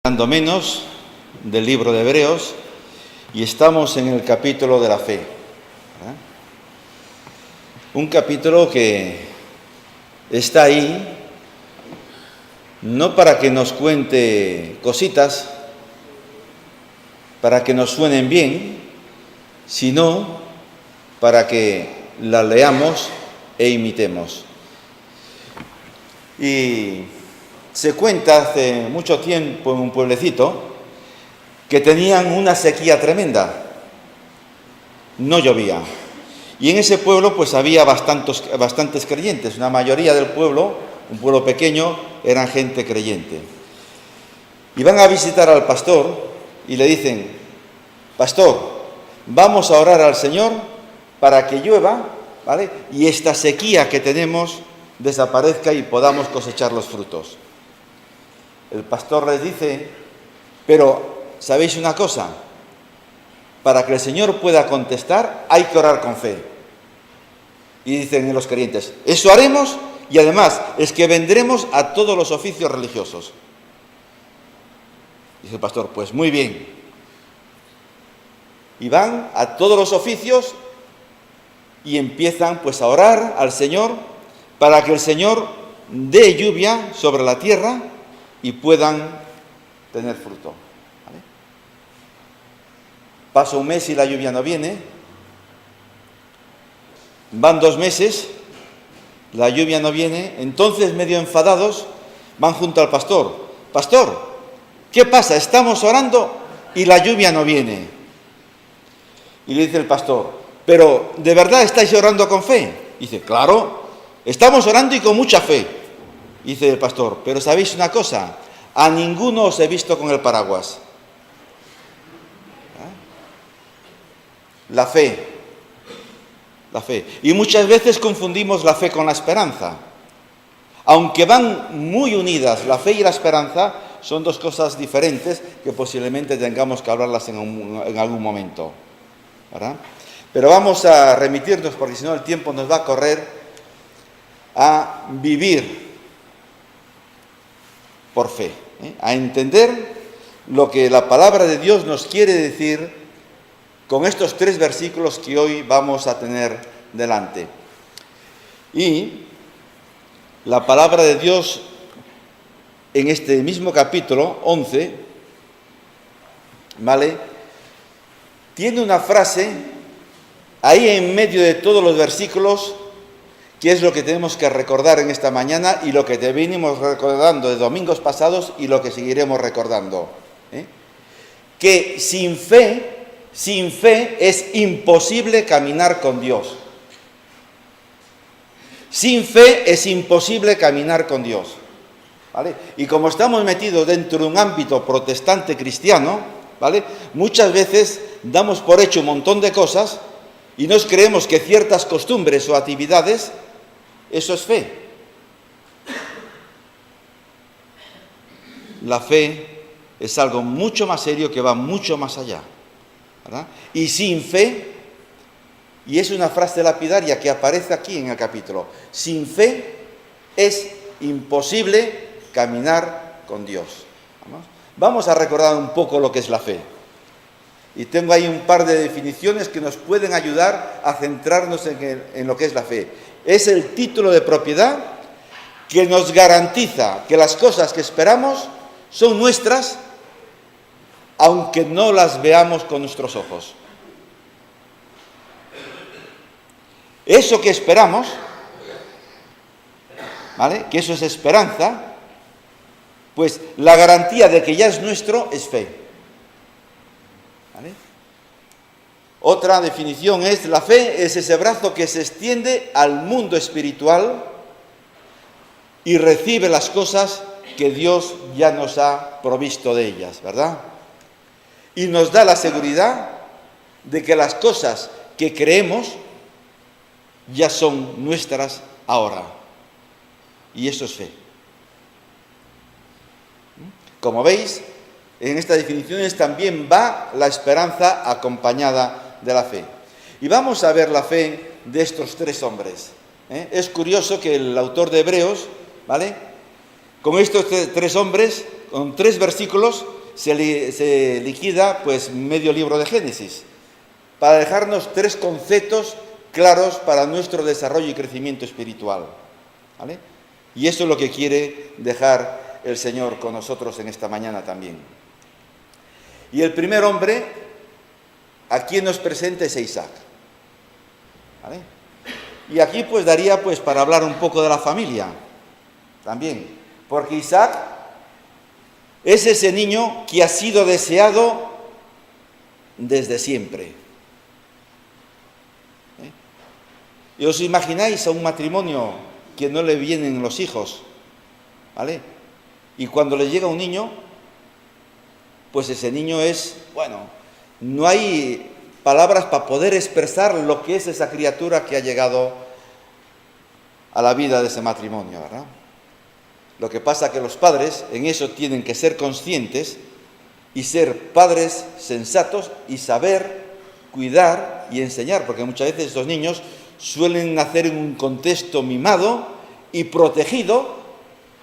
Hablando menos del libro de Hebreos, y estamos en el capítulo de la fe. ¿Verdad? Un capítulo que está ahí no para que nos cuente cositas, para que nos suenen bien, sino para que la leamos e imitemos. Y se cuenta hace mucho tiempo en un pueblecito que tenían una sequía tremenda, no llovía. Y en ese pueblo pues había bastantes creyentes, una mayoría del pueblo, un pueblo pequeño, eran gente creyente. Y van a visitar al pastor y le dicen: pastor, vamos a orar al Señor para que llueva, ¿vale? Y esta sequía que tenemos desaparezca y podamos cosechar los frutos. El pastor les dice: pero, ¿sabéis una cosa? Para que el Señor pueda contestar, hay que orar con fe. Y dicen los creyentes: eso haremos, y además es que vendremos a todos los oficios religiosos. Dice el pastor: pues muy bien. Y van a todos los oficios y empiezan pues a orar al Señor para que el Señor dé lluvia sobre la tierra y puedan tener fruto. ¿Vale? Pasa un mes y la lluvia no viene. Van 2 meses, la lluvia no viene. Entonces, medio enfadados, van junto al pastor: pastor, ¿qué pasa? Estamos orando y la lluvia no viene. Y le dice el pastor: pero ¿de verdad estáis orando con fe? Dice: claro, estamos orando y con mucha fe. Dice el pastor: pero ¿sabéis una cosa? A ninguno os he visto con el paraguas. La fe. La fe. Y muchas veces confundimos la fe con la esperanza. Aunque van muy unidas, la fe y la esperanza son 2 cosas diferentes que posiblemente tengamos que hablarlas en algún momento. ¿Verdad? Pero vamos a remitirnos, porque si no el tiempo nos va a correr, a vivir por fe, a entender lo que la palabra de Dios nos quiere decir con estos 3 versículos que hoy vamos a tener delante. Y la palabra de Dios en este mismo capítulo 11, ¿vale?, tiene una frase ahí en medio de todos los versículos, que es lo que tenemos que recordar en esta mañana y lo que te venimos recordando de domingos pasados y lo que seguiremos recordando. Que sin fe es imposible caminar con Dios. Sin fe es imposible caminar con Dios. ¿Vale? Y como estamos metidos dentro de un ámbito protestante cristiano, ¿vale?, muchas veces damos por hecho un montón de cosas y nos creemos que ciertas costumbres o actividades, eso es fe. La fe es algo mucho más serio que va mucho más allá, ¿verdad? Y sin fe, y es una frase lapidaria que aparece aquí en el capítulo, sin fe es imposible caminar con Dios. Vamos a recordar un poco lo que es la fe. Y tengo ahí un par de definiciones que nos pueden ayudar a centrarnos en lo que es la fe. Es el título de propiedad que nos garantiza que las cosas que esperamos son nuestras, aunque no las veamos con nuestros ojos. Eso que esperamos, ¿vale?, que eso es esperanza, pues la garantía de que ya es nuestro es fe. ¿Vale? Otra definición es: la fe es ese brazo que se extiende al mundo espiritual y recibe las cosas que Dios ya nos ha provisto de ellas, ¿verdad? Y nos da la seguridad de que las cosas que creemos ya son nuestras ahora. Y eso es fe. Como veis, en estas definiciones también va la esperanza acompañada de la fe. Y vamos a ver la fe de estos 3 hombres. Es curioso que el autor de Hebreos, ¿vale?, con estos 3 hombres, con 3 versículos se liquida pues medio libro de Génesis, para dejarnos 3 conceptos claros para nuestro desarrollo y crecimiento espiritual, ¿vale? Y eso es lo que quiere dejar el Señor con nosotros en esta mañana también. Y el primer hombre a quien nos presenta es Isaac, ¿vale? Y aquí pues daría pues para hablar un poco de la familia también, porque Isaac es ese niño que ha sido deseado desde siempre. ¿Y os imagináis a un matrimonio que no le vienen los hijos, ¿vale? Y cuando le llega un niño, pues ese niño es, bueno, no hay palabras para poder expresar lo que es esa criatura que ha llegado a la vida de ese matrimonio, ¿verdad? Lo que pasa es que los padres en eso tienen que ser conscientes y ser padres sensatos y saber cuidar y enseñar, porque muchas veces estos niños suelen nacer en un contexto mimado y protegido,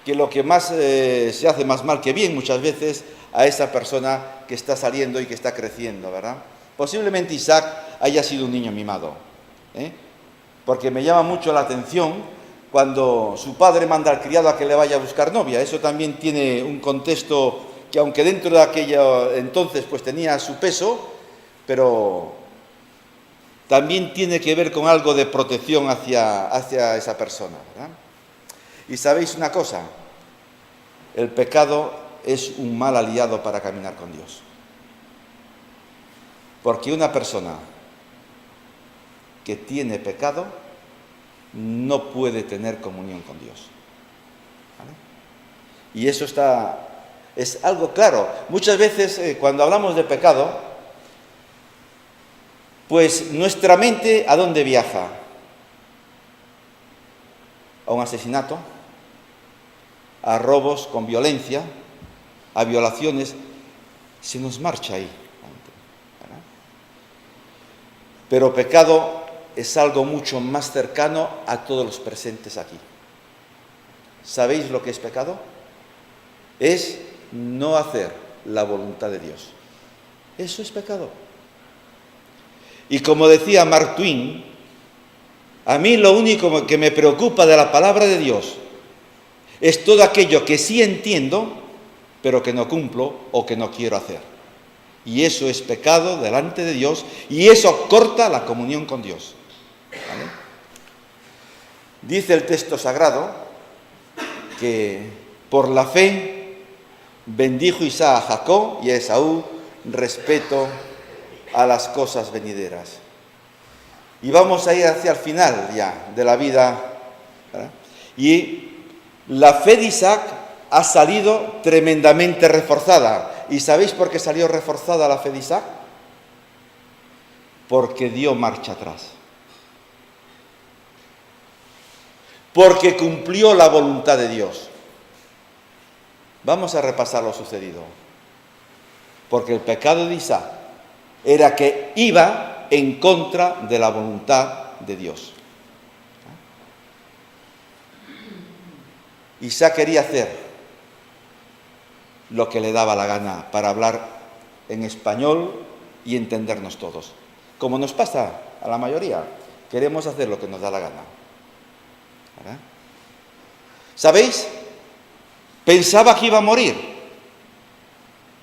que lo que más se hace más mal que bien muchas veces a esa persona que está saliendo y que está creciendo, ¿verdad? Posiblemente Isaac haya sido un niño mimado, porque me llama mucho la atención cuando su padre manda al criado a que le vaya a buscar novia. Eso también tiene un contexto que, aunque dentro de aquello entonces pues tenía su peso, pero también tiene que ver con algo de protección hacia esa persona, ¿verdad? Y sabéis una cosa, el pecado es un mal aliado para caminar con Dios. Porque una persona que tiene pecado no puede tener comunión con Dios, ¿vale? Y eso es algo claro. Muchas veces cuando hablamos de pecado, pues nuestra mente ¿a dónde viaja? A un asesinato, a robos con violencia, a violaciones, se nos marcha ahí, ¿verdad? Pero pecado es algo mucho más cercano a todos los presentes aquí. ¿Sabéis lo que es pecado? Es no hacer la voluntad de Dios. Eso es pecado. Y como decía Mark Twain, a mí lo único que me preocupa de la palabra de Dios es todo aquello que sí entiendo, pero que no cumplo o que no quiero hacer. Y eso es pecado delante de Dios y eso corta la comunión con Dios, ¿vale? Dice el texto sagrado que por la fe bendijo Isaac a Jacob y a Esaú respecto a las cosas venideras. Y vamos a ir hacia el final ya de la vida, ¿verdad? Y la fe de Isaac ha salido tremendamente reforzada. ¿Y sabéis por qué salió reforzada la fe de Isaac? Porque dio marcha atrás. Porque cumplió la voluntad de Dios. Vamos a repasar lo sucedido. Porque el pecado de Isaac era que iba en contra de la voluntad de Dios. Isaac quería hacer lo que le daba la gana para hablar en español y entendernos todos. Como nos pasa a la mayoría, queremos hacer lo que nos da la gana, ¿verdad? ¿Sabéis? Pensaba que iba a morir.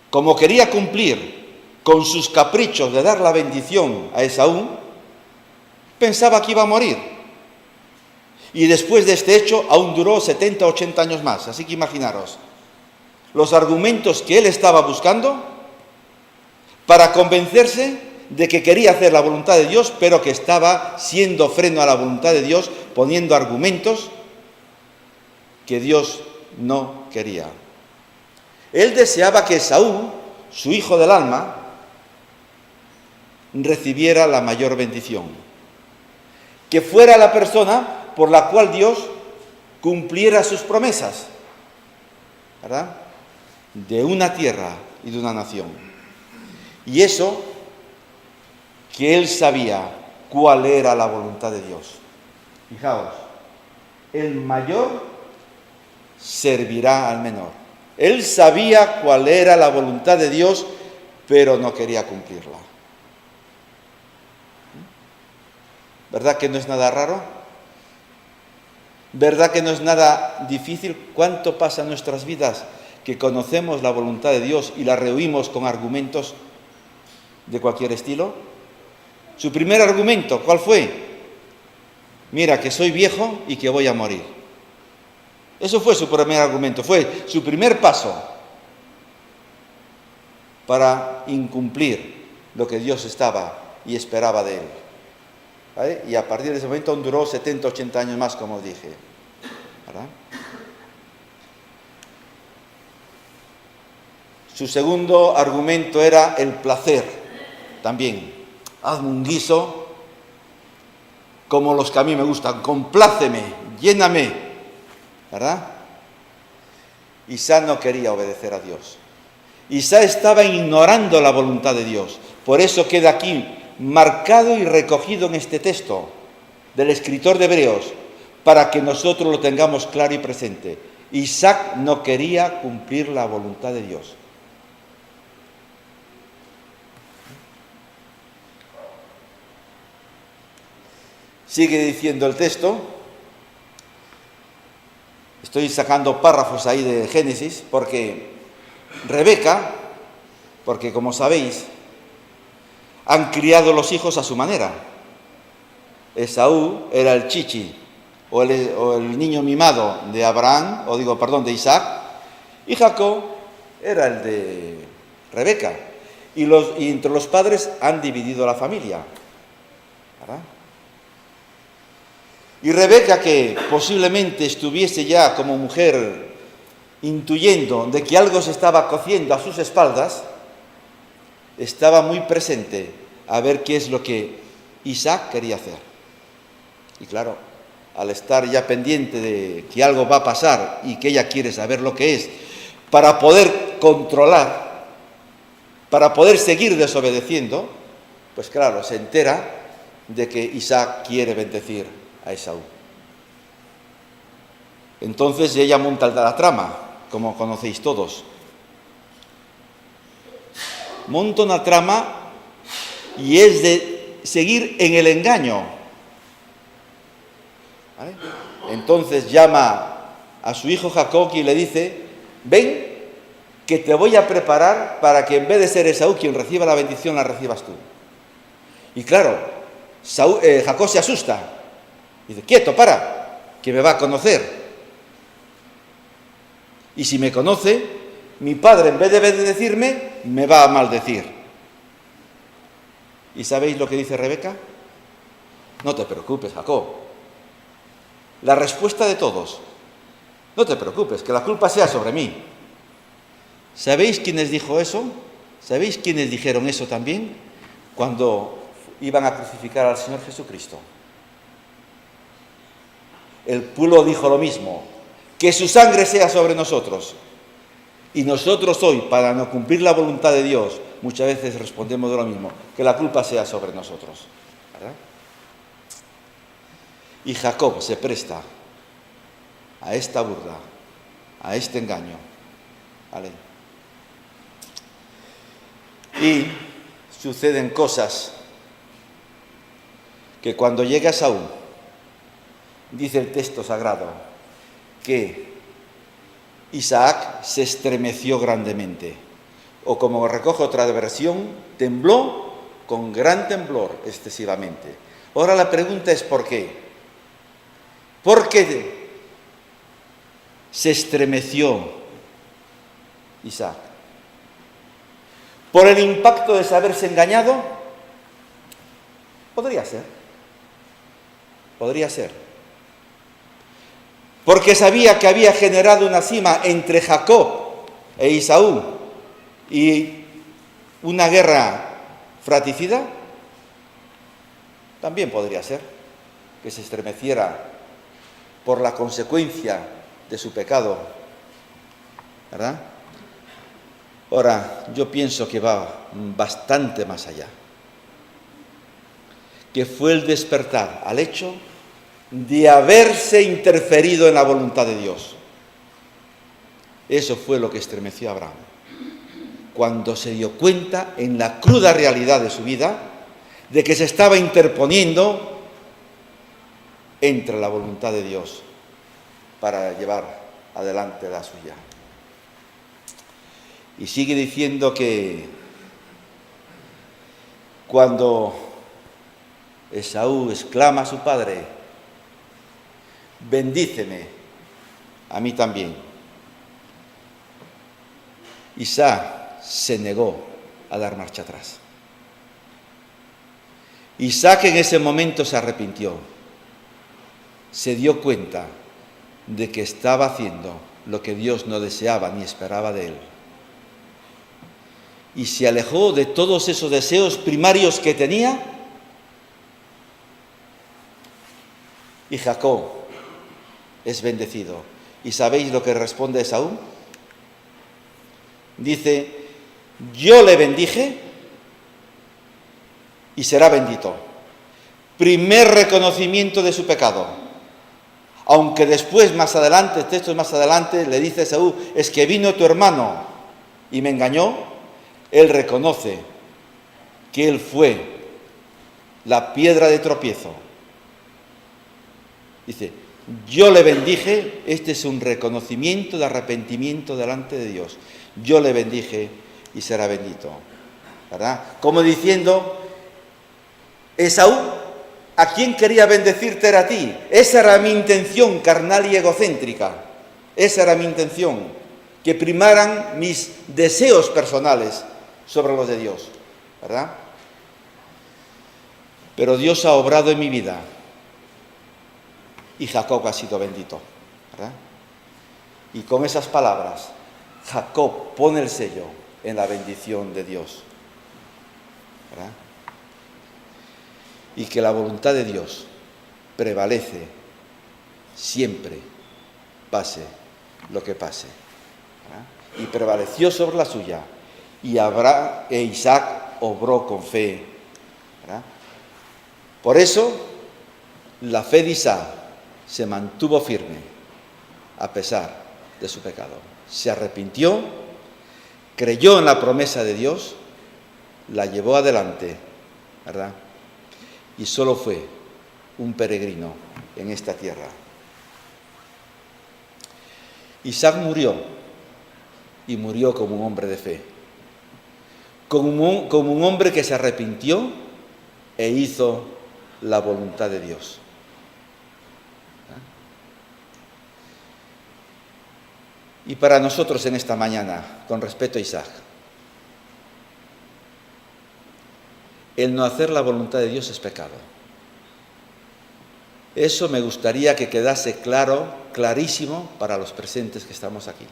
Como quería cumplir con sus caprichos de dar la bendición a Esaú, pensaba que iba a morir. Y después de este hecho aún duró 70, 80 años más. Así que imaginaros los argumentos que él estaba buscando para convencerse de que quería hacer la voluntad de Dios, pero que estaba siendo freno a la voluntad de Dios, poniendo argumentos que Dios no quería. Él deseaba que Esaú, su hijo del alma, recibiera la mayor bendición, que fuera la persona por la cual Dios cumpliera sus promesas, ¿verdad? De una tierra y de una nación. Y eso, que él sabía cuál era la voluntad de Dios. Fijaos, el mayor servirá al menor. Él sabía cuál era la voluntad de Dios, pero no quería cumplirla. ¿Verdad que no es nada raro? ¿Verdad que no es nada difícil? ¿Cuánto pasa en nuestras vidas que conocemos la voluntad de Dios y la rehuimos con argumentos de cualquier estilo? Su primer argumento, ¿cuál fue? Mira, que soy viejo y que voy a morir. Eso fue su primer argumento, fue su primer paso para incumplir lo que Dios estaba y esperaba de él. ¿Vale? Y a partir de ese momento duró 70, 80 años más, como dije. ¿Verdad? Su segundo argumento era el placer, también. Hazme un guiso como los que a mí me gustan, compláceme, lléname, ¿verdad? Isaac no quería obedecer a Dios. Isaac estaba ignorando la voluntad de Dios. Por eso queda aquí marcado y recogido en este texto del escritor de Hebreos, para que nosotros lo tengamos claro y presente. Isaac no quería cumplir la voluntad de Dios. Sigue diciendo el texto, estoy sacando párrafos ahí de Génesis, porque Rebeca, porque como sabéis, han criado los hijos a su manera. Esaú era el chichi, o el niño mimado de de Isaac, y Jacob era el de Rebeca. Y entre los padres han dividido la familia, ¿verdad? Y Rebeca, que posiblemente estuviese ya como mujer intuyendo de que algo se estaba cociendo a sus espaldas, estaba muy presente a ver qué es lo que Isaac quería hacer. Y claro, al estar ya pendiente de que algo va a pasar y que ella quiere saber lo que es, para poder controlar, para poder seguir desobedeciendo, pues claro, se entera de que Isaac quiere bendecir a Esaú. Entonces ella monta la trama, como conocéis todos. Monta una trama y es de seguir en el engaño. ¿Vale? Entonces llama a su hijo Jacob y le dice, ven, que te voy a preparar para que en vez de ser Esaú quien reciba la bendición, la recibas tú. Y claro, Jacob se asusta. Dice, quieto, para, que me va a conocer. Y si me conoce, mi padre en vez de bendecirme, me va a maldecir. ¿Y sabéis lo que dice Rebeca? No te preocupes, Jacob. La respuesta de todos, no te preocupes, que la culpa sea sobre mí. ¿Sabéis quiénes dijo eso? ¿Sabéis quiénes dijeron eso también? Cuando iban a crucificar al Señor Jesucristo. El pueblo dijo lo mismo, que su sangre sea sobre nosotros. Y nosotros hoy, para no cumplir la voluntad de Dios, muchas veces respondemos de lo mismo, que la culpa sea sobre nosotros. ¿Verdad? Y Jacob se presta a esta burla, a este engaño. ¿Vale? Y suceden cosas que cuando llega Esaú, dice el texto sagrado, que Isaac se estremeció grandemente, o como recoge otra versión, tembló con gran temblor excesivamente. Ahora la pregunta es ¿por qué? ¿Por qué se estremeció Isaac? ¿Por el impacto de saberse engañado? Podría ser. Podría ser. Porque sabía que había generado una cima entre Jacob e Esaú y una guerra fratricida. También podría ser que se estremeciera por la consecuencia de su pecado, ¿verdad? Ahora, yo pienso que va bastante más allá, que fue el despertar al hecho de haberse interferido en la voluntad de Dios. Eso fue lo que estremeció a Abraham, cuando se dio cuenta en la cruda realidad de su vida de que se estaba interponiendo entre la voluntad de Dios para llevar adelante la suya. Y sigue diciendo que cuando Esaú exclama a su padre: bendíceme, a mí también, Isaac se negó a dar marcha atrás. Isaac en ese momento se arrepintió, se dio cuenta de que estaba haciendo lo que Dios no deseaba ni esperaba de él. Y se alejó de todos esos deseos primarios que tenía. Y Jacob es bendecido. ¿Y sabéis lo que responde Esaú? Dice: yo le bendije y será bendito. Primer reconocimiento de su pecado. Aunque después, más adelante, textos más adelante, le dice a Esaú: es que vino tu hermano y me engañó. Él reconoce que él fue la piedra de tropiezo. Dice: yo le bendije. Este es un reconocimiento de arrepentimiento delante de Dios. Yo le bendije y será bendito, ¿verdad? Como diciendo: Esaú, ¿a quién quería bendecirte? Era a ti. Esa era mi intención carnal y egocéntrica. Esa era mi intención, que primaran mis deseos personales sobre los de Dios, ¿verdad? Pero Dios ha obrado en mi vida y Jacob ha sido bendito, ¿verdad? Y con esas palabras, Jacob pone el sello en la bendición de Dios, ¿verdad? Y que la voluntad de Dios prevalece siempre, pase lo que pase, ¿verdad? Y prevaleció sobre la suya, y Abraham e Isaac obró con fe, ¿verdad? Por eso la fe de Isaac se mantuvo firme a pesar de su pecado. Se arrepintió, creyó en la promesa de Dios, la llevó adelante, ¿verdad? Y solo fue un peregrino en esta tierra. Isaac murió, y murió como un hombre de fe, como un hombre que se arrepintió e hizo la voluntad de Dios. Y para nosotros en esta mañana, con respecto a Isaac, el no hacer la voluntad de Dios es pecado. Eso me gustaría que quedase claro, clarísimo para los presentes que estamos aquí.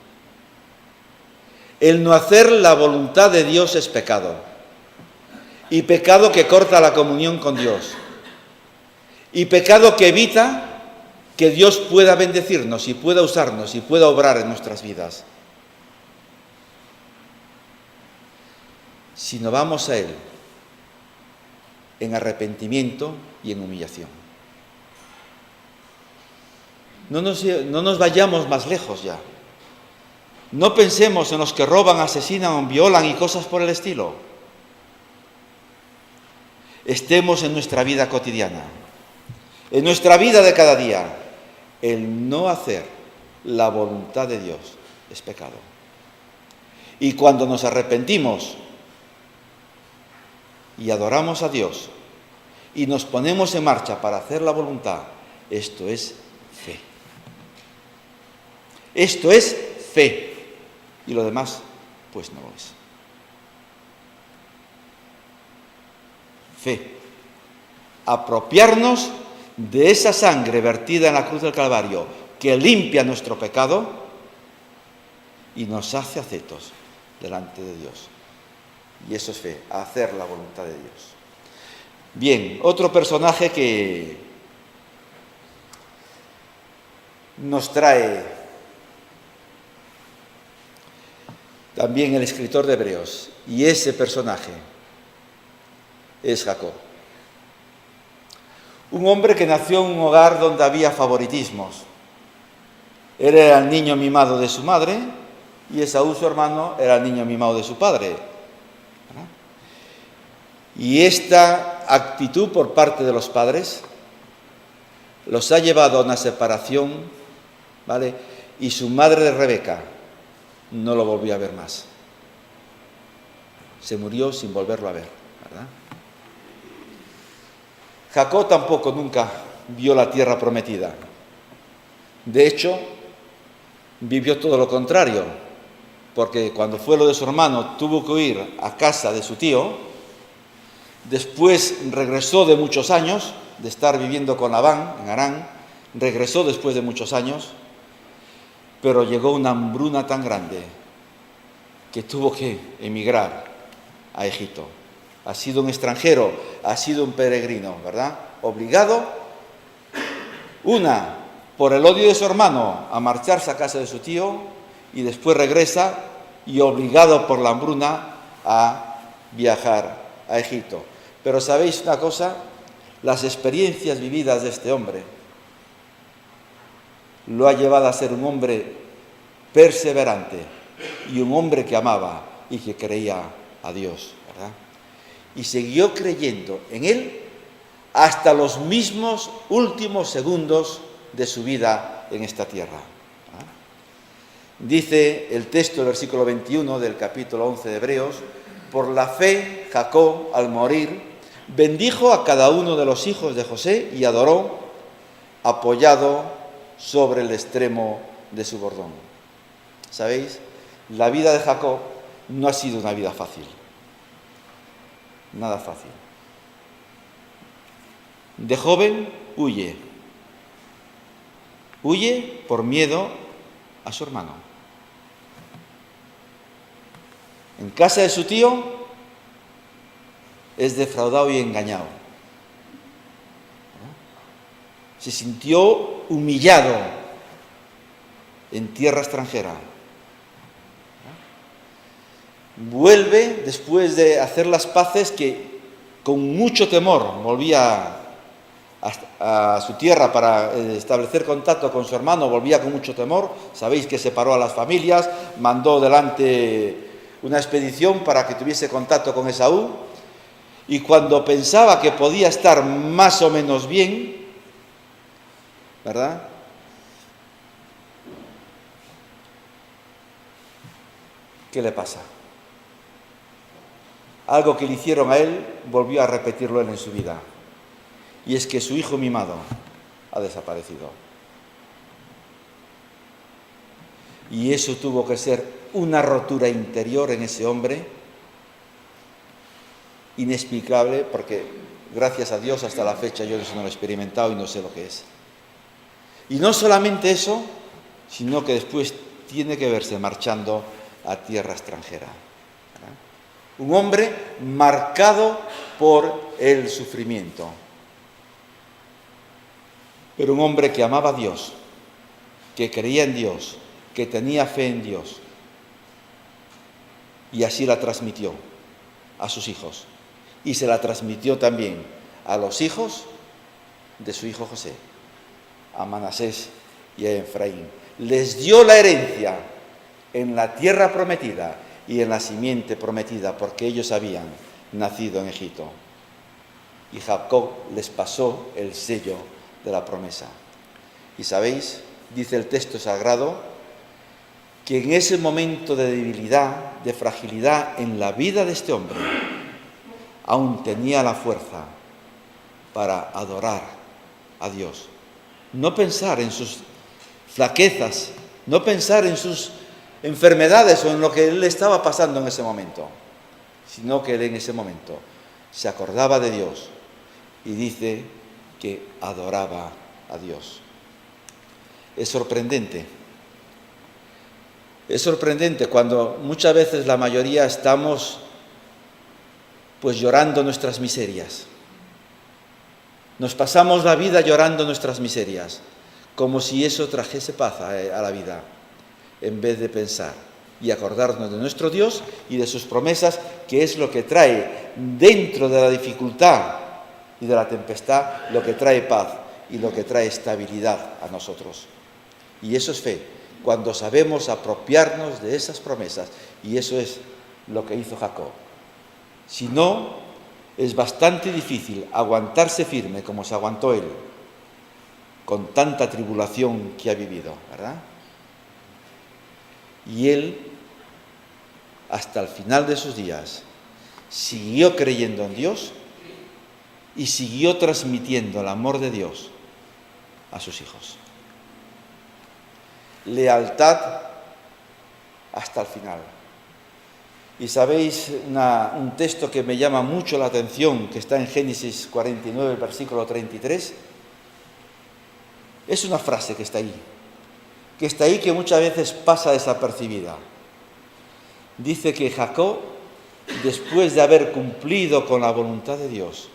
El no hacer la voluntad de Dios es pecado. Y pecado que corta la comunión con Dios. Y pecado que evita que Dios pueda bendecirnos y pueda usarnos y pueda obrar en nuestras vidas. Si no vamos a Él en arrepentimiento y en humillación. No nos vayamos más lejos ya. No pensemos en los que roban, asesinan, violan y cosas por el estilo. Estemos en nuestra vida cotidiana, en nuestra vida de cada día. El no hacer la voluntad de Dios es pecado. Y cuando nos arrepentimos y adoramos a Dios y nos ponemos en marcha para hacer la voluntad, esto es fe. Esto es fe. Y lo demás, pues no lo es. Fe. Apropiarnos de esa sangre vertida en la cruz del Calvario que limpia nuestro pecado y nos hace aceptos delante de Dios. Y eso es fe, hacer la voluntad de Dios. Bien, otro personaje que nos trae también el escritor de Hebreos, y ese personaje es Jacob. Un hombre que nació en un hogar donde había favoritismos. Él era el niño mimado de su madre, y Esaú, su hermano, era el niño mimado de su padre. Y esta actitud por parte de los padres los ha llevado a una separación, ¿vale? Y su madre, Rebeca, no lo volvió a ver más. Se murió sin volverlo a ver, ¿verdad? Jacob tampoco nunca vio la tierra prometida. De hecho, vivió todo lo contrario, porque cuando fue lo de su hermano tuvo que ir a casa de su tío. Después regresó de muchos años, de estar viviendo con Labán en Harán, regresó después de muchos años, pero llegó una hambruna tan grande que tuvo que emigrar a Egipto. Ha sido un extranjero, ha sido un peregrino, ¿verdad? Obligado, una, por el odio de su hermano, a marcharse a casa de su tío, y después regresa, y obligado por la hambruna a viajar a Egipto. Pero ¿sabéis una cosa? Las experiencias vividas de este hombre lo ha llevado a ser un hombre perseverante y un hombre que amaba y que creía a Dios, ¿verdad? Y siguió creyendo en Él hasta los mismos últimos segundos de su vida en esta tierra, ¿verdad? Dice el texto del versículo 21 del capítulo 11 de Hebreos: por la fe, Jacob, al morir, bendijo a cada uno de los hijos de José y adoró, apoyado sobre el extremo de su bordón. ¿Sabéis? La vida de Jacob no ha sido una vida fácil. Nada fácil. De joven huye. Huye por miedo a su hermano. En casa de su tío es defraudado y engañado. Se sintió humillado en tierra extranjera. Vuelve después de hacer las paces, que con mucho temor volvía a su tierra para establecer contacto con su hermano, volvía con mucho temor. Sabéis que separó a las familias, mandó delante una expedición para que tuviese contacto con Esaú. Y cuando pensaba que podía estar más o menos bien, ¿verdad? ¿Qué le pasa? Algo que le hicieron a él, volvió a repetirlo él en su vida. Y es que su hijo mimado ha desaparecido. Y eso tuvo que ser una rotura interior en ese hombre, inexplicable, porque gracias a Dios hasta la fecha yo eso no lo he experimentado y no sé lo que es. Y no solamente eso, sino que después tiene que verse marchando a tierra extranjera. Un hombre marcado por el sufrimiento, pero un hombre que amaba a Dios, que creía en Dios, que tenía fe en Dios, y así la transmitió a sus hijos. Y se la transmitió también a los hijos de su hijo José, a Manasés y a Efraín. Les dio la herencia en la tierra prometida y en la simiente prometida, porque ellos habían nacido en Egipto. Y Jacob les pasó el sello de la promesa. Y sabéis, dice el texto sagrado, que en ese momento de debilidad, de fragilidad en la vida de este hombre, aún tenía la fuerza para adorar a Dios. No pensar en sus flaquezas, no pensar en sus enfermedades o en lo que él estaba pasando en ese momento, sino que él en ese momento se acordaba de Dios y dice que adoraba a Dios. Es sorprendente cuando muchas veces la mayoría estamos pues llorando nuestras miserias. Nos pasamos la vida llorando nuestras miserias, como si eso trajese paz a la vida, en vez de pensar y acordarnos de nuestro Dios y de sus promesas, que es lo que trae dentro de la dificultad y de la tempestad, lo que trae paz y lo que trae estabilidad a nosotros. Y eso es fe, cuando sabemos apropiarnos de esas promesas. Y eso es lo que hizo Jacob. Si no, es bastante difícil aguantarse firme como se aguantó él, con tanta tribulación que ha vivido, ¿verdad? Y él, hasta el final de sus días, siguió creyendo en Dios y siguió transmitiendo el amor de Dios a sus hijos. Lealtad hasta el final. Y sabéis un texto que me llama mucho la atención, que está en Génesis 49, versículo 33. Es una frase que está ahí, que muchas veces pasa desapercibida. Dice que Jacob, después de haber cumplido con la voluntad de Dios,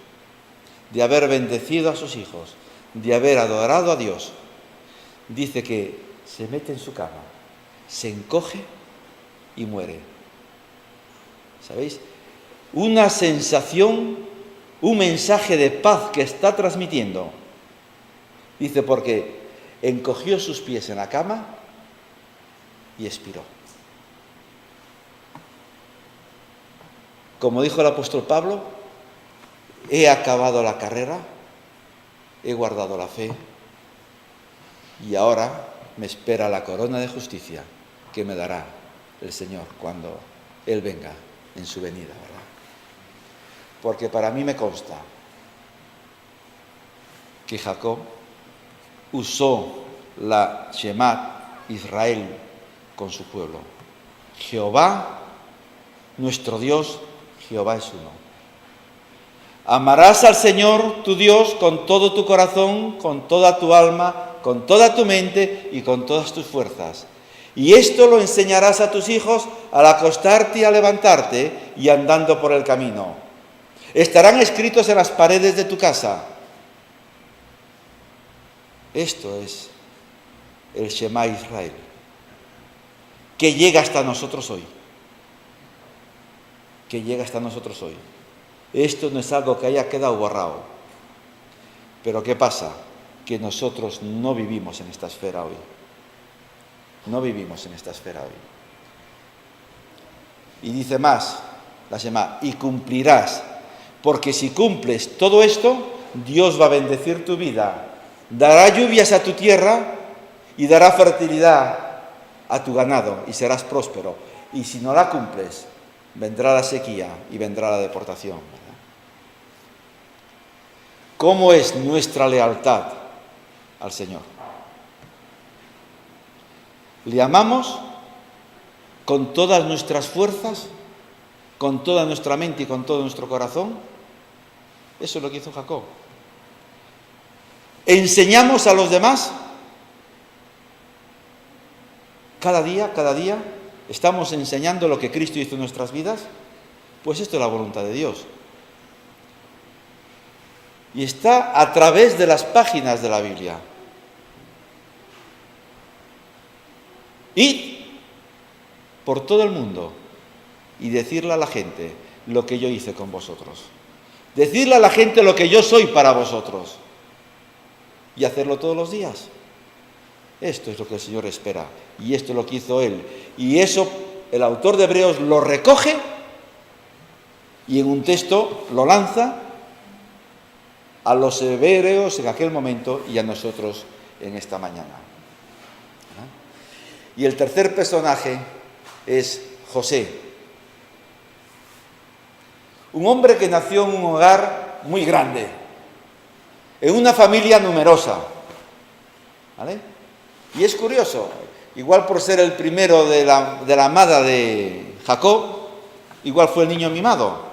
de haber bendecido a sus hijos, de haber adorado a Dios, dice que se mete en su cama, se encoge y muere. ¿Sabéis? Una sensación, un mensaje de paz que está transmitiendo. Dice, porque encogió sus pies en la cama y expiró. Como dijo el apóstol Pablo, he acabado la carrera, he guardado la fe y ahora me espera la corona de justicia que me dará el Señor cuando Él venga en su venida, ¿verdad? Porque para mí me consta que Jacob usó la Shema Israel con su pueblo. Jehová, nuestro Dios, Jehová es uno. Amarás al Señor tu Dios con todo tu corazón, con toda tu alma, con toda tu mente y con todas tus fuerzas. Y esto lo enseñarás a tus hijos al acostarte y a levantarte y andando por el camino. Estarán escritos en las paredes de tu casa. Esto es el Shema Israel, que llega hasta nosotros hoy. Que llega hasta nosotros hoy. Esto no es algo que haya quedado borrado. Pero ¿qué pasa? Que nosotros no vivimos en esta esfera hoy. No vivimos en esta esfera hoy. Y dice más, la Shema, y cumplirás, porque si cumples todo esto, Dios va a bendecir tu vida, dará lluvias a tu tierra y dará fertilidad a tu ganado y serás próspero. Y si no la cumples, vendrá la sequía y vendrá la deportación. ¿Cómo es nuestra lealtad al Señor? ¿Le amamos con todas nuestras fuerzas, con toda nuestra mente y con todo nuestro corazón? Eso es lo que hizo Jacob. ¿Enseñamos a los demás? Cada día, ¿estamos enseñando lo que Cristo hizo en nuestras vidas? Pues esto es la voluntad de Dios. Y está a través de las páginas de la Biblia. Id por todo el mundo y decirle a la gente lo que yo hice con vosotros. Decirle a la gente lo que yo soy para vosotros. Y hacerlo todos los días. Esto es lo que el Señor espera. Y esto es lo que hizo Él. Y eso el autor de Hebreos lo recoge y en un texto lo lanza a los hebreos en aquel momento y a nosotros en esta mañana. Y el tercer personaje es José. Un hombre que nació en un hogar muy grande, en una familia numerosa. ¿Vale? Y es curioso, igual por ser el primero de la amada de Jacob, igual fue el niño mimado.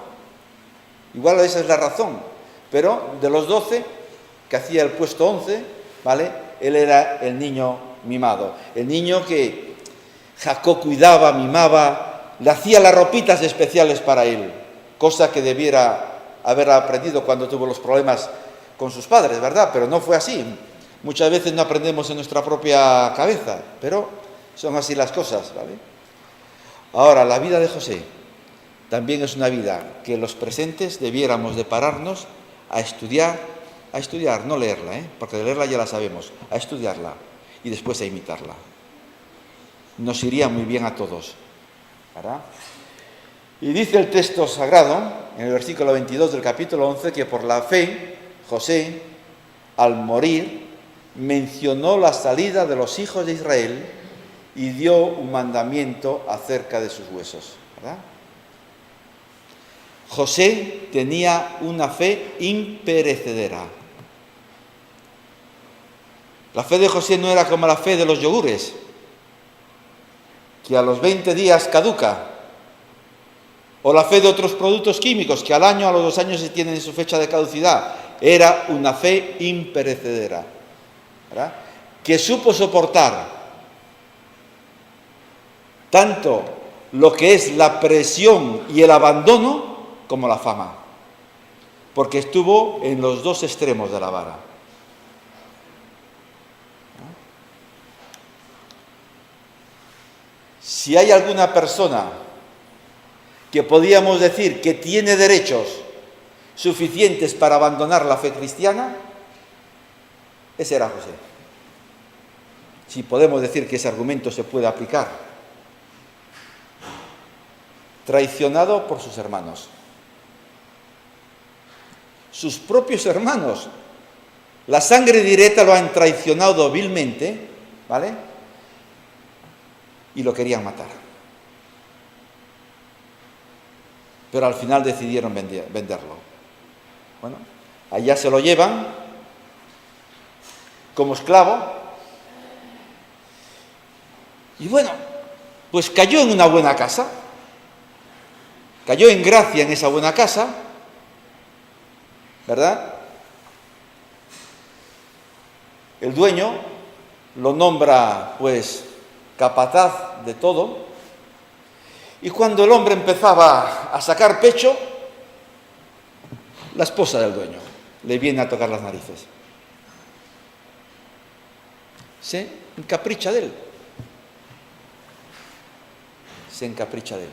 Igual esa es la razón. Pero de los 12, que hacía el puesto 11, ¿vale? Él era el niño mimado. El niño que Jacob cuidaba, mimaba, le hacía las ropitas especiales para él. Cosa que debiera haber aprendido cuando tuvo los problemas con sus padres, ¿verdad? Pero no fue así. Muchas veces no aprendemos en nuestra propia cabeza, pero son así las cosas, ¿vale? Ahora, la vida de José también es una vida que los presentes debiéramos de pararnos a estudiar, no leerla, porque de leerla ya la sabemos, a estudiarla y después a imitarla. nos iría muy bien a todos, ¿verdad? Y dice el texto sagrado, en el versículo 22 del capítulo 11, que por la fe, José, al morir, mencionó la salida de los hijos de Israel y dio un mandamiento acerca de sus huesos, ¿verdad? José tenía una fe imperecedera. La fe de José no era como la fe de los yogures, que a los 20 días caduca, o la fe de otros productos químicos, que al año, a los 2 años, se tienen su fecha de caducidad. Era una fe imperecedera, ¿verdad?, que supo soportar tanto lo que es la presión y el abandono como la fama, porque estuvo en los 2 extremos de la vara. Si hay alguna persona que podíamos decir que tiene derechos suficientes para abandonar la fe cristiana, ese era José. Si podemos decir que ese argumento se puede aplicar. Traicionado por sus hermanos. Sus propios hermanos. La sangre directa lo han traicionado vilmente, ¿vale? Y lo querían matar. Pero al final decidieron venderlo. Bueno, allá se lo llevan como esclavo. Y bueno, pues cayó en una buena casa. Cayó en gracia en esa buena casa, ¿verdad? El dueño lo nombra, pues, capataz de todo. Y cuando el hombre empezaba a sacar pecho, la esposa del dueño le viene a tocar las narices. Se encapricha de él. Se encapricha de él.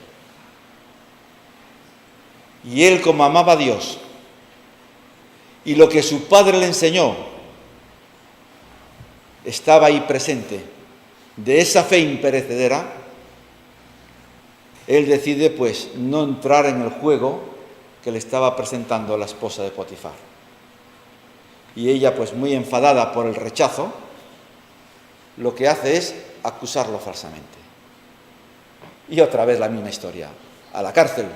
Y él, como amaba a Dios, y lo que su padre le enseñó, estaba ahí presente, de esa fe imperecedera, él decide, pues, no entrar en el juego que le estaba presentando la esposa de Potifar. Y ella, pues, muy enfadada por el rechazo, lo que hace es acusarlo falsamente. Y otra vez la misma historia, a la cárcel.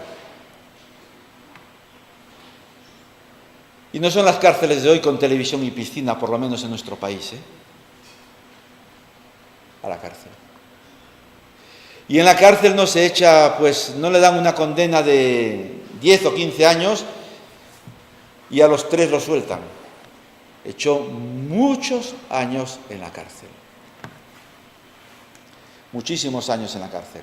Y no son las cárceles de hoy con televisión y piscina, por lo menos en nuestro país, a la cárcel. Y en la cárcel no se echa, pues no le dan una condena de 10 o 15 años y a los 3 lo sueltan. Echó muchos años en la cárcel. Muchísimos años en la cárcel.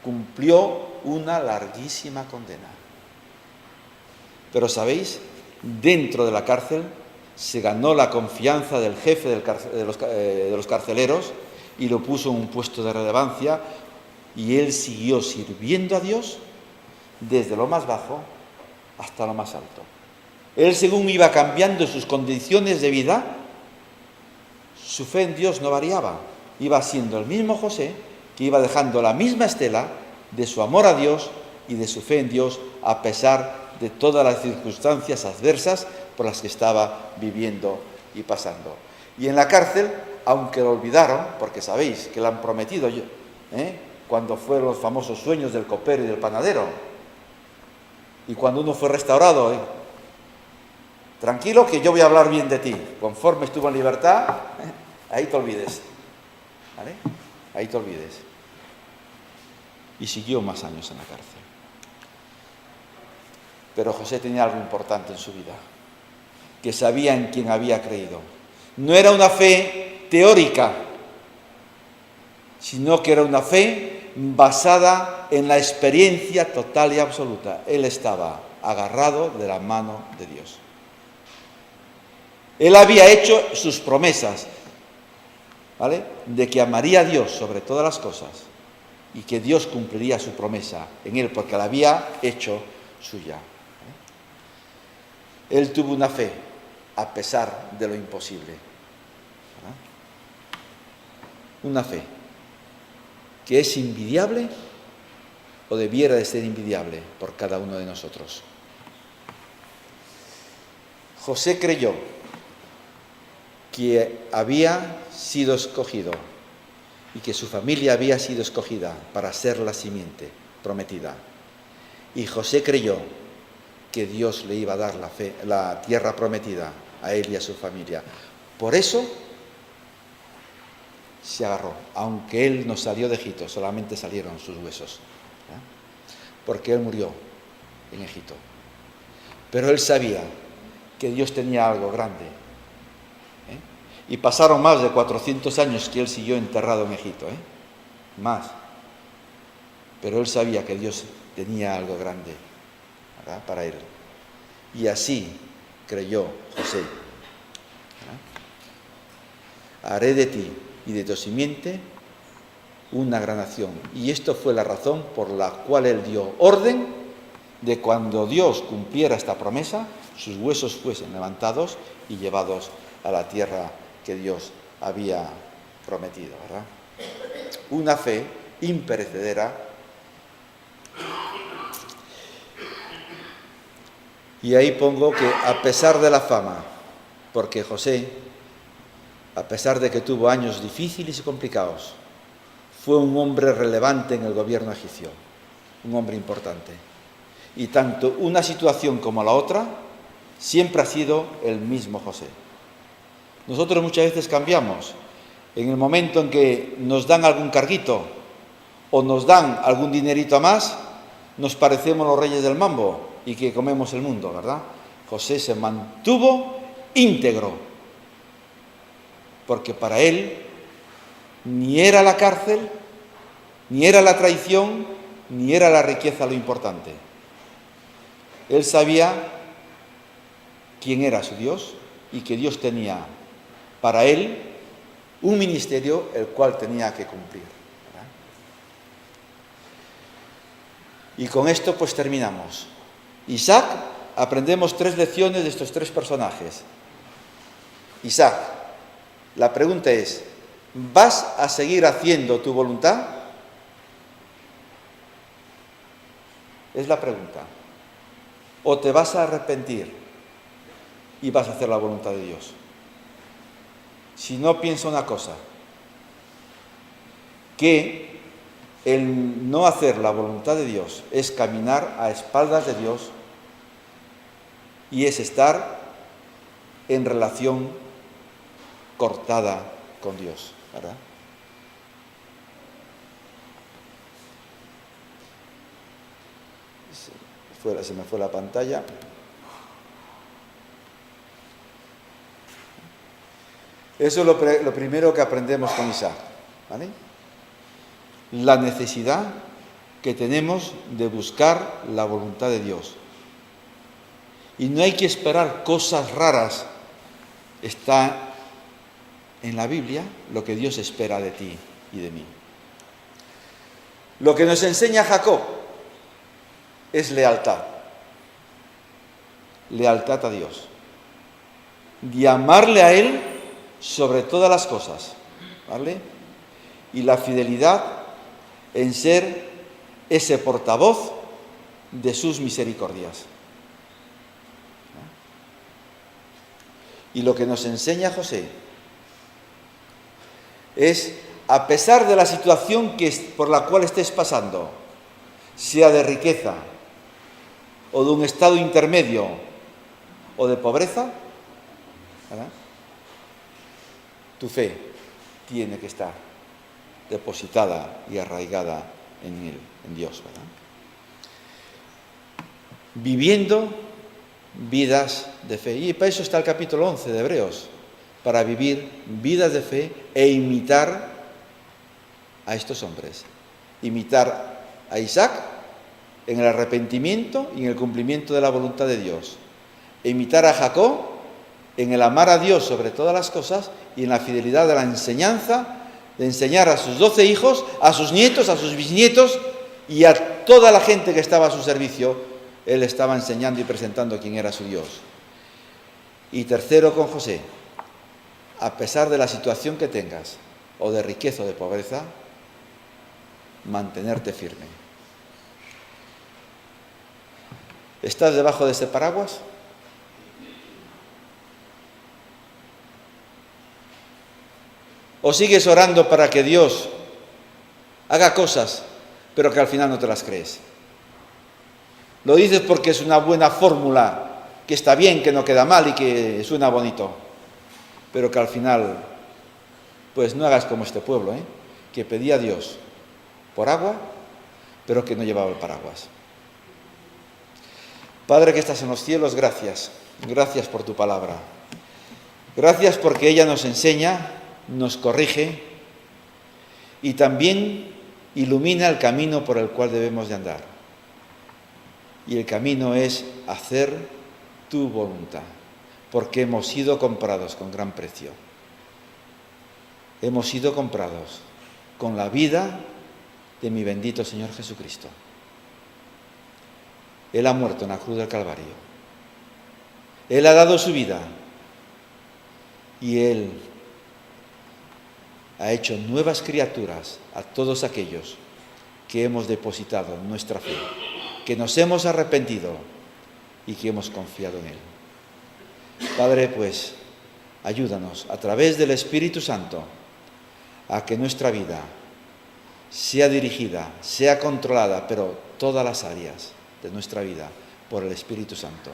Cumplió una larguísima condena. Pero ¿sabéis? Dentro de la cárcel se ganó la confianza del jefe de los carceleros y lo puso en un puesto de relevancia, y él siguió sirviendo a Dios desde lo más bajo hasta lo más alto. Él, según iba cambiando sus condiciones de vida, su fe en Dios no variaba. Iba siendo el mismo José que iba dejando la misma estela de su amor a Dios y de su fe en Dios, a pesar de todas las circunstancias adversas por las que estaba viviendo y pasando. Y en la cárcel, aunque lo olvidaron, porque sabéis que le han prometido, cuando fueron los famosos sueños del copero y del panadero, y cuando uno fue restaurado, tranquilo que yo voy a hablar bien de ti, conforme estuvo en libertad, ahí te olvides, ¿vale? Ahí te olvides. Y siguió más años en la cárcel. Pero José tenía algo importante en su vida, que sabía en quién había creído. No era una fe teórica, sino que era una fe basada en la experiencia total y absoluta. Él estaba agarrado de la mano de Dios. Él había hecho sus promesas, ¿vale?, de que amaría a Dios sobre todas las cosas y que Dios cumpliría su promesa en él, porque la había hecho suya. Él tuvo una fe a pesar de lo imposible. Una fe. que es envidiable o debiera de ser envidiable por cada uno de nosotros. José creyó que había sido escogido y que su familia había sido escogida para ser la simiente prometida. Y José creyó que Dios le iba a dar la tierra prometida a él y a su familia. Por eso se agarró, aunque él no salió de Egipto, solamente salieron sus huesos, porque él murió en Egipto. Pero él sabía que Dios tenía algo grande. Y pasaron más de 400 años que él siguió enterrado en Egipto, más. Pero él sabía que Dios tenía algo grande, ¿verdad?, para él. Y así creyó José. Haré de ti y de tu simiente una gran nación. Y esto fue la razón por la cual él dio orden de cuando Dios cumpliera esta promesa, sus huesos fuesen levantados y llevados a la tierra que Dios había prometido, ¿verdad? Una fe imperecedera. Y ahí pongo que a pesar de la fama, porque José, a pesar de que tuvo años difíciles y complicados, fue un hombre relevante en el gobierno egipcio, un hombre importante. Y tanto una situación como la otra, siempre ha sido el mismo José. Nosotros muchas veces cambiamos. En el momento en que nos dan algún carguito o nos dan algún dinerito a más, nos parecemos los reyes del mambo y que comemos el mundo, ¿verdad? José se mantuvo íntegro, porque para él ni era la cárcel, ni era la traición, ni era la riqueza lo importante. Él sabía quién era su Dios y que Dios tenía para él un ministerio el cual tenía que cumplir, ¿verdad? Y con esto pues terminamos. Isaac, aprendemos 3 lecciones de estos 3 personajes. Isaac, la pregunta es, ¿vas a seguir haciendo tu voluntad? Es la pregunta. ¿O te vas a arrepentir y vas a hacer la voluntad de Dios? Si no, piensa una cosa, que el no hacer la voluntad de Dios es caminar a espaldas de Dios y es estar en relación cortada con Dios, ¿verdad? Se me fue la pantalla. Eso es lo primero que aprendemos con Isaac, ¿vale? La necesidad que tenemos de buscar la voluntad de Dios. Y no hay que esperar cosas raras. Está en la Biblia lo que Dios espera de ti y de mí. Lo que nos enseña Jacob es lealtad. Lealtad a Dios. De amarle a Él sobre todas las cosas, ¿vale? Y la fidelidad en ser ese portavoz de sus misericordias. Y lo que nos enseña José es, a pesar de la situación por la cual estés pasando, sea de riqueza o de un estado intermedio o de pobreza, ¿verdad?, tu fe tiene que estar depositada y arraigada en Él, en Dios, ¿verdad? Viviendo vidas de fe. Y para eso está el capítulo 11 de Hebreos, para vivir vidas de fe e imitar a estos hombres. Imitar a Isaac en el arrepentimiento y en el cumplimiento de la voluntad de Dios. E imitar a Jacob en el amar a Dios sobre todas las cosas y en la fidelidad de la enseñanza, de enseñar a sus 12 hijos, a sus nietos, a sus bisnietos y a toda la gente que estaba a su servicio. Él estaba enseñando y presentando quién era su Dios. Y tercero, con José, a pesar de la situación que tengas, o de riqueza o de pobreza, mantenerte firme. ¿Estás debajo de ese paraguas? ¿O sigues orando para que Dios haga cosas, pero que al final no te las crees? Lo dices porque es una buena fórmula, que está bien, que no queda mal y que suena bonito, pero que al final, pues no hagas como este pueblo, que pedía a Dios por agua, pero que no llevaba el paraguas. Padre que estás en los cielos, gracias. Gracias por tu palabra. Gracias porque ella nos enseña, nos corrige y también ilumina el camino por el cual debemos de andar. Y el camino es hacer tu voluntad, porque hemos sido comprados con gran precio. Hemos sido comprados con la vida de mi bendito Señor Jesucristo. Él ha muerto en la cruz del Calvario. Él ha dado su vida y Él ha hecho nuevas criaturas a todos aquellos que hemos depositado nuestra fe, que nos hemos arrepentido y que hemos confiado en Él. Padre, pues, ayúdanos a través del Espíritu Santo a que nuestra vida sea dirigida, sea controlada, pero todas las áreas de nuestra vida por el Espíritu Santo.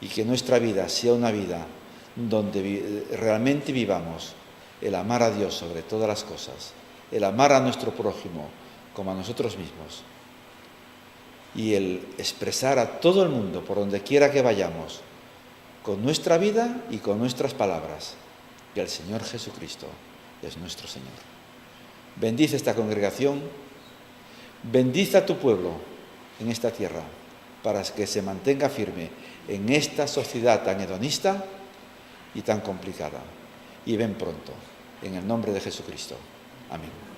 Y que nuestra vida sea una vida donde realmente vivamos el amar a Dios sobre todas las cosas, el amar a nuestro prójimo como a nosotros mismos y el expresar a todo el mundo por donde quiera que vayamos con nuestra vida y con nuestras palabras que el Señor Jesucristo es nuestro Señor. Bendice esta congregación, bendice a tu pueblo en esta tierra para que se mantenga firme en esta sociedad tan hedonista y tan complicada. Y ven pronto, en el nombre de Jesucristo. Amén.